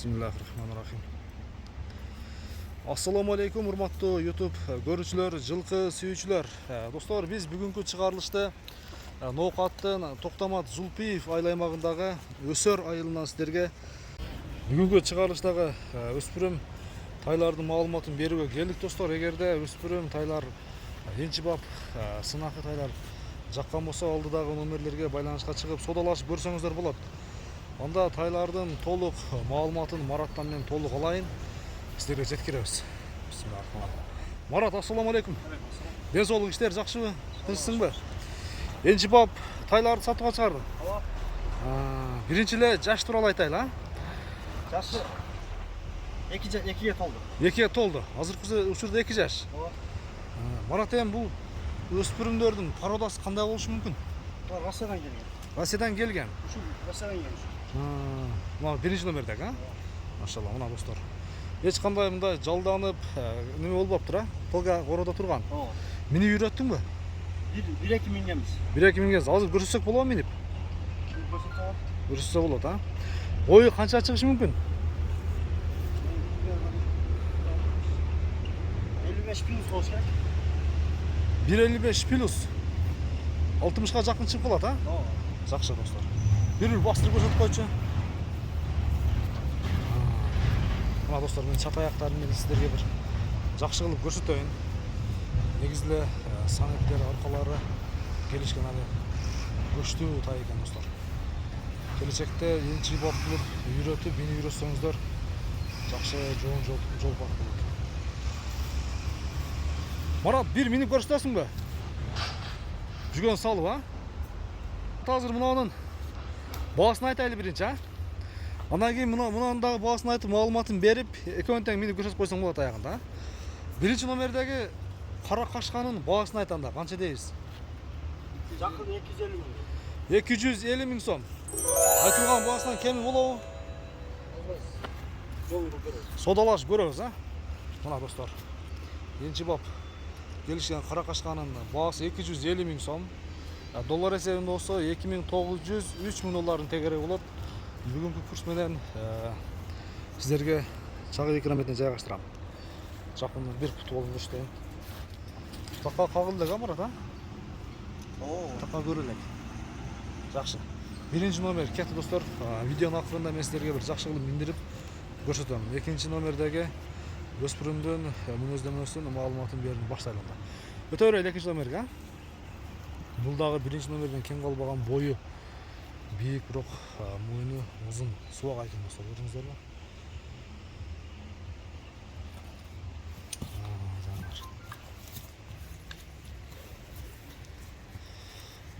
Bismillahirrahmanirrahim. Assalamu alaikum urmаттуу YouTube көрүүчүлөр, жылкы сүйүүчүлөр. Достор, биз бүгүнкү чыгарылышта Ноокаттын Токтомат Зулпиев айыл аймагындагы Өсөр айылынан сиздерге бүгүнкү чыгарылыштагы өспүрүм тайлардын маалыматын берүүгө келдик. Достор, эгерде өспүрүм тайлар энчи бап сынакы тайлар жаккан болсо, алдыдагы номерлерге байланышка чыгып содалашып көрсөңүздөр болот. Анда тайлардын толук маалыматын Мараттан мен толук алайын, сиздерге жеткиребиз. Марат, ассаламу алейкум. Ден соолук, иштер жакшыбы? Тынчсыңбы? Энчи бап тайларды сатууга чыгардың? Биринчи эле жаш тууралуу айтайлы, а? Жашы 2 толду. 2 толду. Азыркы учурда 2 жаш. Марат, эми бул өспүрүмдөрдүн породасы кандай болушу мүмкүн? Булар Россиядан келген. Россиядан келген. Россиядан келген. Мына биринчи номердеги, а? Машалла, мына достор. Эч кандай мындай жалданып, неме болбоптур, а? Толга короодо турган. Минип үйрөттүңбү? 1-2 мингенбиз. 1-2 мингенбиз. Азыр көрсөтсөк болобу минип? Көрсөтсө болот, а? Бою канча чыгышы мүмкүн? 55 плюс болуш керек. 1.55 плюс. 60га жакын чыгып калат, а? Жакшы достор. Бир бастырып көрсөтүп койчу. Мына достор, мен чат аяктарын менен сиздерге бир жакшы кылып көрсөтөйүн. Негизи эле санеттер аркалары келишкен аны көчтүү тай экен достор. Келечекте энчи бап кылып үйрөтүп, мени үйрөтсөңүздөр жакшы жол бар болот. Марат, бир минип көрсөтөсүңбү? Жүгөн салып, а? Азыр мынанын баасын айтайлы биринчи, а? Андан кийин мунун дагы баасын айтып, маалыматын берип, экөөнү тең минип көрсөтүп койсоң болот аягында, а? Биринчи номердеги кара кашканын баасын айт анда, канча дейбиз? Жакын 250 миң. 250 миң сом. Айтылган баасынан кеми болобу? Содалашып көрөбүз, а? Мына достор. Энчи бап келишкен кара кашканын баасы 250 миң сом. Доллар эсебинде болсо 2900-3000 доллардын тегереги болот. Бүгүнкү курс менен сиздерге чагы экран бетине жайгаштырам. Жакындан бир пут болуп көрсөтөйүн. Така кагылды элек, Марат, а? Така көрө элек. Жакшы. Биринчи номер кетти достор. Видеонун акырында мен сиздерге бир жакшы кылып миндирип көрсөтөм. Экинчи номердеги өспүрүмдүн мүнөздөмөсүн маалыматын берип баштайлы анда. Өтө берели экинчи номерге, а? Бул дагы биринчи номерден кем калбаган, бою бийик, бирок мойну узун, суак экен достор, көрдүңүздөрбү?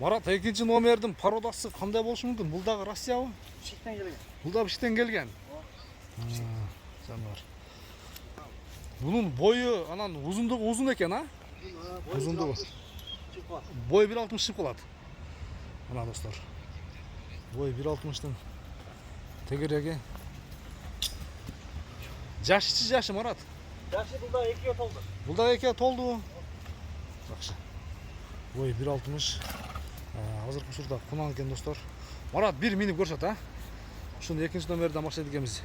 Марат, экинчи номердин породасы кандай болушу мүмкүн? Бул дагы Россиябы? Бишкектен келген. Бул дагы Бишкектен келген. Жаныбар. Bunun boyu anan uzunluğu uzun eken, ha? Uzunluğu. Boyu 1.60 çık olat. Ana dostlar. Boyu 1.60'dan tegeregi. Jaşı Marat. Jaşı bulda 2'ye toldu. Bulda 2'ye toldu. Жақсы. Boyu 1.60. Hazır kusurda kunan eken dostlar. Marat, bir minip görset, ha? Şunu ikinci numardan başlayıp ekemiz.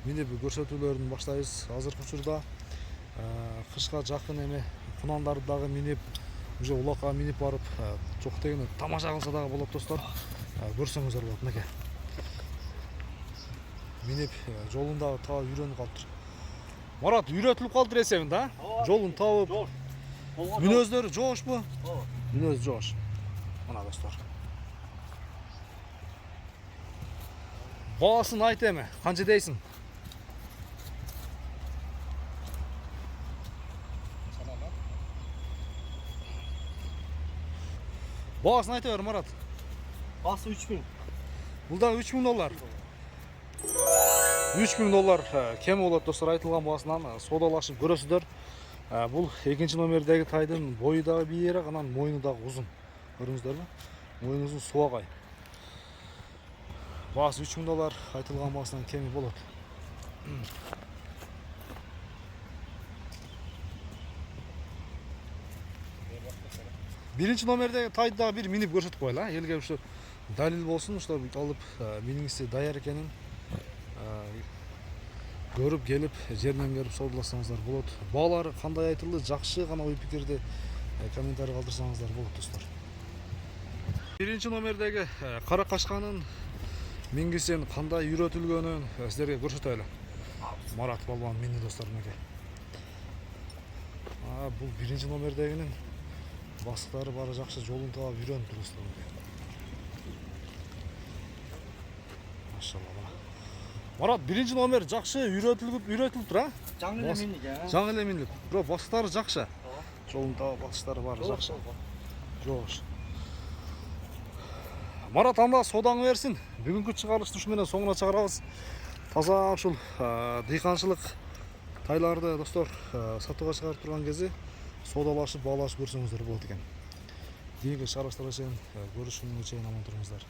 Минип көрсөтүүлөрүн баштайбыз. Азыркы учурда кышка жакын эме кунандарды дагы минип, уже улакка минип барып, жок дегенде тамаша кылса дагы болот достор. Көрсөңүздөр болот, мынакей. Минип жолун дагы таап үйрөнүп калыптыр. Марат, үйрөтүлүп калыптыр эсебинде, а? Жолун таап. Мүнөздөрү жоошпу? Мүнөз жоош. Мына достор. Баасын айт эми, канча дейсиң? Баасын айта бер, Марат. Баасы 3000. Бул да 3000 доллар. 3000 доллар кем болот достор, айтылган баасынан содалашып көрөсүздөр. Бул экинчи номердеги тайдын бою дагы бийерээк, анан мойну дагы узун. Көрдүңүздөрбү? Мойну узун, суагай. Баасы 3000 доллар, айтылган баасынан кеми болот. Биринчи номердеги тайды дагы бир минип көрсөтүп коелу, а? Элге ушу далил болсун, ушу алып миниңиз даяр экенин көрүп келип жеринен келип саудаласаңыздар болот. Баалары кандай айтылды, жакшы гана ой пикирди комментарий калтырсаңыздар болот достор. Биринчи номердеги кара кашканын мингисин кандай үйрөтүлгөнүн сиздерге көрсөтөлү. Марат балбан минди достор мынакей. Бул биринчи номердегинин басыктары бары жакшы, жолун таап үйрөнүп тур достор. Машалла. Марат, биринчи номер жакшы үйрөтүлүп тур, а? Жаңы эле миндик, а? Жаңы эле миндик. Бирок басыктары жакшы. Жолун таап басыштары бары жакшы. Жош. Марат, анда содаңы берсин. Бүгүнкү чыгарылышты ушу менен соңуна чыгарабыз. Таза ушул дыйканчылык тайларды достор сатууга чыгарып турган кезде содалашып, баалашып көрсөңүздөр болот экен. Кийинки чыгарылыштарга чейин көрүшкөнгө чейин аман туруңуздар.